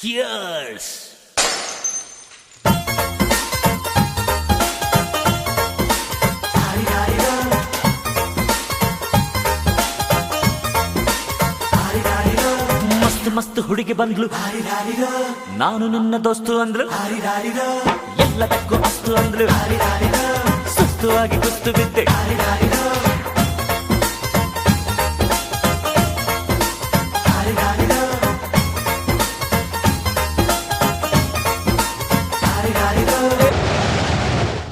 Cheers! ಮಸ್ತ್ ಮಸ್ತ್ ಹುಡುಗಿ ಬಂದ್ಲು, ನಾನು ನಿನ್ನ ದೋಸ್ತು ಅಂದ್ಲು, ಎಲ್ಲದಕ್ಕೂ ಅಸ್ತು ಅಂದ್ಲು, ಸುಸ್ತು ಆಗಿ ಕುಸ್ತು ಬಿದ್ದೆ.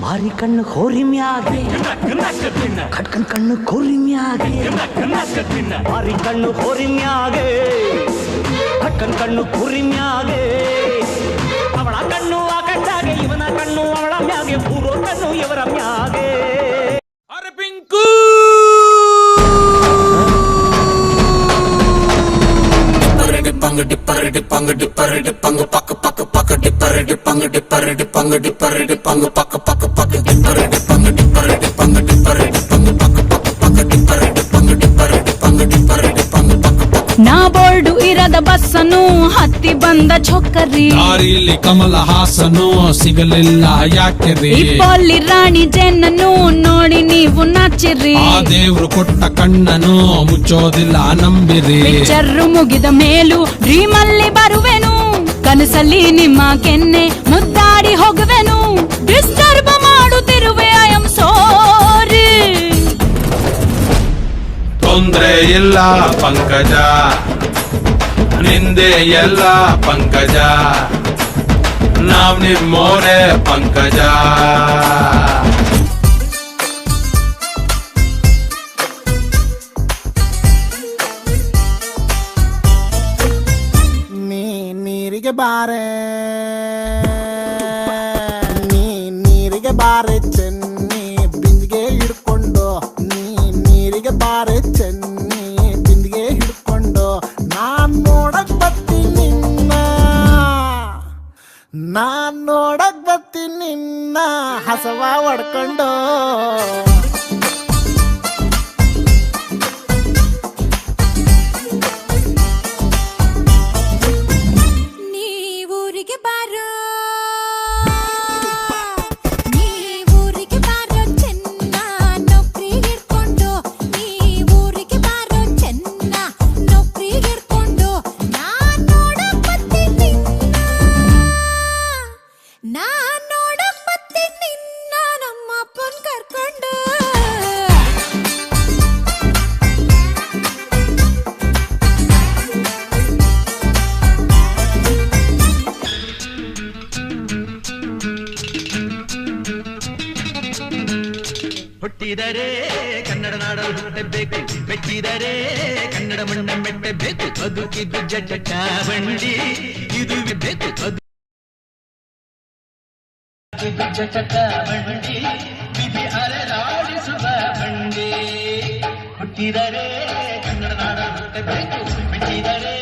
ಮಾರಿ ಕಣ್ಣು ಹೋರಿ ಮ್ಯಾಗೆ, ಕಟ್ಕನ್ ಕಣ್ಣು ಕೋರಿ ಮ್ಯಾಗೆ, ಮಾರಿ ಕಣ್ಣು ಹೋರಿ ಮ್ಯಾಗೆ, ಕಟ್ಕನ್ ಕಣ್ಣು ಕೋರಿ ಮ್ಯಾಗೆ, ಅವಳ ಕಣ್ಣು ಆ ಕಣ್ಣಾಗೆ, ಇವನ ಕಣ್ಣು ಅವಳ ಮ್ಯಾಗೆ, ಪೂರ್ವ ಕಣ್ಣು ಇವರ ಮ್ಯಾಗೆ. ಅರೆ ಪಿಂಕು ಡಿಪ್ಪರಡಿ ಪಂಗ ಪಕ್ಕ ಪಕ್ಕ ಪಕ್ಕ ಡಿಪ್ಪರಡಿ ಪಂಗ ಪಕ್ಕ ಪಕ್ಕ ಪಕ್ಕ ಡಿಪ್ಪರಡಿ ಪಂಗ ಪಕ್ಕ ಪಕ್ಕ ಪಕ್ಕ ಡಿಪ್ಪರಡಿ ಪಂಗ ಪಕ್ಕ. ನಾ ಬೋರ್ಡು ಇರದ ಬಸ್ಸನು ಹತ್ತಿ ಬಂದ ಚೊಕ್ಕರಿ, ದಾರಿಲಿ ಕಮಲ ಹಾಸನು ಸಿಗಲಿಲ್ಲ ಯಾಕೆರಿ, ಇಪ್ಪಲ್ಲಿ ರಾಣಿ ಜೇನನ್ನು ನೋಡಿ ನೀವು ನಾಚಿರಿ, ಆ ದೇವ್ರು ಕೊಟ್ಟ ಕಣ್ಣನು ಮುಚ್ಚೋದಿಲ್ಲ ನಂಬಿರಿ. ಪಿಕ್ಚರ್ ಮುಗಿದ ಮೇಲೂ ಡ್ರೀಮ್ ಅಲ್ಲಿ ಬರುವೆನು, ಕನಸಲ್ಲಿ ನಿಮ್ಮ ಕೆನ್ನೆ ಮುದ್ದಾಡಿ ಹೋಗುವೆನು, ಡಿಸ್ಟರ್ಬ್ ಮಾಡುತ್ತಿರುವೆ ಐ ಆಮ್ ಸಾರಿ. ತೊಂದ್ರೆ ಇಲ್ಲ ಪಂಕಜ, ನಿಂದೆ ಎಲ್ಲ ಪಂಕಜ, ನಾವ್ ನಿಮ್ಮೋರೆ ಪಂಕಜ. ನೀರಿಗೆ ಬಾರೆ, ನೀರಿಗೆ ಬಾರೆ ಚೆನ್ನಿ ಬಿಂದಿಗೆ ಹಿಡ್ಕೊಂಡು, ನೀರಿಗೆ ಬಾರೆ ಚೆನ್ನಿ ಬಿಂದಿಗೆ ಹಿಡ್ಕೊಂಡು, ನಾನ್ ನೋಡಕ್ ಬರ್ತೀನಿ ನಿನ್ನ, ನಾನ್ ನೋಡಕ್ ಬರ್ತೀನಿ ನಿನ್ನ ಹಸವ ಹೊಡ್ಕೊಂಡು. ನೀವೂರಿಗೆ ಬಾರೋ, ನೀವೂರಿಗೆ ಬಾರೋ ಚೆನ್ನ ನೌಕರಿ ಹಿಡ್ಕೊಂಡು, ನೀವೂರಿಗೆ ಬಾರೋ ಚೆನ್ನ ನೌಕರಿ ಹಿಡ್ಕೊಂಡು, ನಾನ್ ನೋಡಕ್ ಬರ್ತೀನಿ ನಿನ್ನ, ನಾನ್ ನೋಡಕ್ ಬರ್ತೀನಿ ನಿನ್ನ ನಮ್ಮ ಅಪ್ಪನ್ ಕರ್ಕೊಂಡು. ಹುಟ್ಟಿದರೆ ಕನ್ನಡ ನಾಡಲು ಹುಟ್ಟಬೇಕು, ಮೆಚ್ಚಿದರೆ ಕನ್ನಡ ಮಣ್ಣ ಮೆಟ್ಟಬೇಕು, ಬದುಕಿದ್ದು ಜಟ ಬಂಡಿ ಇದು ಬೇಕು, ಜಟ ಬಂಡಿ ವಿಧಿ ಅಲೆದಾಡಿಸುವ ಬಂಡಿ. ಹುಟ್ಟಿದರೆ ಕನ್ನಡ ನಾಡಲು ಹುಟ್ಟಬೇಕು, ಮೆಚ್ಚಿದರೆ